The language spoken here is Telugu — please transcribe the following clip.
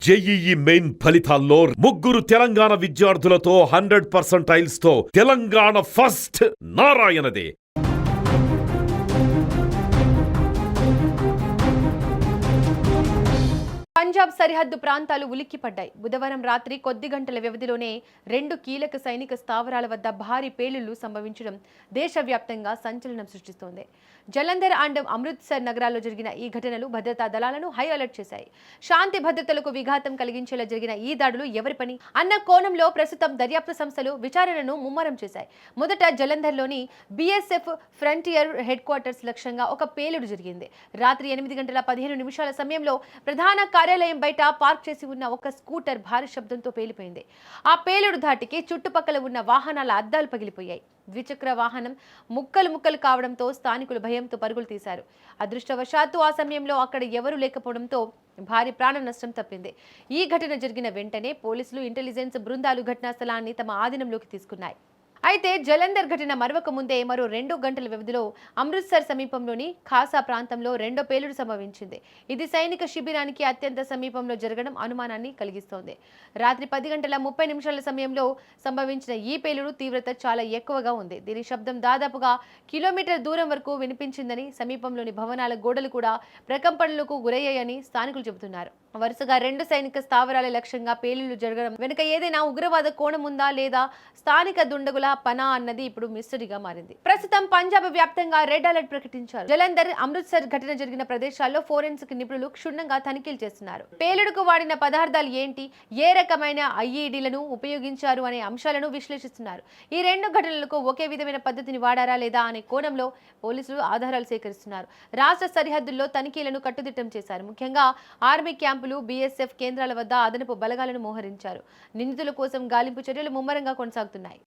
జేఈఈ మెయిన్ ఫలితాల్లో ముగ్గురు తెలంగాణ విద్యార్థులతో 100% తో తెలంగాణ ఫస్ట్ నారాయణదే. పంజాబ్ సరిహద్దు ప్రాంతాలు ఉలిక్కిపడ్డాయి. బుధవారం రాత్రి కొద్ది గంటల వ్యవధిలోనే 2 కీలక సైనిక స్థావరాల వద్ద భారీ పేలుళ్లు సంభవించడం దేశవ్యాప్తంగా సంచలనం సృష్టిస్తోంది. జలంధర్ అండ్ అమృత్సర్ నగరాల్లో జరిగిన ఈ ఘటనలు భద్రతా దళాలను హై అలర్ట్ చేశాయి. శాంతి భద్రతలకు విఘాతం కలిగించేలా జరిగిన ఈ దాడులు ఎవరి పని అన్న కోణంలో ప్రస్తుతం దర్యాప్తు సంస్థలు విచారణను ముమ్మరం చేశాయి. మొదట జలంధర్లోని బీఎస్ఎఫ్ ఫ్రంటియర్ హెడ్ క్వార్టర్స్ లక్ష్యంగా ఒక పేలుడు జరిగింది. రాత్రి 8:15 సమయంలో ప్రధాన కార్యాలయం బయట పార్క్ చేసి ఉన్న ఒక స్కూటర్ భారీ శబ్దంతో పేలిపోయింది. ఆ పేలుడు ధాటికి చుట్టుపక్కల ఉన్న వాహనాల అద్దాలు పగిలిపోయాయి. ద్విచక్ర వాహనం ముక్కలు కావడంతో స్థానికులు భయంతో పరుగులు తీశారు. అదృష్టవశాత్తు ఆ సమయంలో అక్కడ ఎవరూ లేకపోవడంతో భారీ ప్రాణ నష్టం తప్పింది. ఈ ఘటన జరిగిన వెంటనే పోలీసులు, ఇంటెలిజెన్స్ బృందాలు ఘటనా స్థలాన్ని తమ ఆధీనంలోకి తీసుకున్నాయి. అయితే జలంధర్ ఘటన మరొక ముందే మరో 2 గంటల వ్యవధిలో అమృత్సర్ సమీపంలోని ఖాసా ప్రాంతంలో రెండో పేలుడు సంభవించింది. ఇది సైనిక శిబిరానికి అత్యంత సమీపంలో జరగడం అనుమానాన్ని కలిగిస్తోంది. రాత్రి 10:30 సమయంలో సంభవించిన ఈ పేలుడు తీవ్రత చాలా ఎక్కువగా ఉంది. దీని శబ్దం దాదాపుగా కిలోమీటర్ దూరం వరకు వినిపించిందని, సమీపంలోని భవనాల గోడలు కూడా ప్రకంపనలకు గురయ్యాయని స్థానికులు చెబుతున్నారు. వరుసగా 2 సైనిక స్థావరాల లక్ష్యంగా పేలుళ్లు జరగడం వెనుక ఏదైనా ఉగ్రవాద కోణం ఉందా లేదా స్థానిక దుండగుల పనా అన్నది ఇప్పుడు మిస్టరీగా మారింది. ప్రస్తుతం పంజాబ్ వ్యాప్తంగా రెడ్ అలర్ట్ ప్రకటించారు. జలంధర్, అమృత్సర్ ఘటన జరిగిన ప్రదేశాల్లో ఫోరెన్సిక్ నిపుణులు క్షుణ్ణంగా తనిఖీలు చేస్తున్నారు. పేలుడుకు వాడిన పదార్థాలు ఏంటి, ఏ రకమైన ఐఈడీలను ఉపయోగించారు అనే అంశాలను విశ్లేషిస్తున్నారు. ఈ 2 ఘటనలకు ఒకే విధమైన పద్ధతిని వాడారా లేదా అనే కోణంలో పోలీసులు ఆధారాలు సేకరిస్తున్నారు. రాష్ట్ర సరిహద్దుల్లో తనిఖీలను కట్టుదిట్టం చేశారు. ముఖ్యంగా ఆర్మీ క్యాంపులు, బీఎస్ఎఫ్ కేంద్రాల వద్ద అదనపు బలగాలను మోహరించారు. నిందితుల కోసం గాలింపు చర్యలు ముమ్మరంగా కొనసాగుతున్నాయి.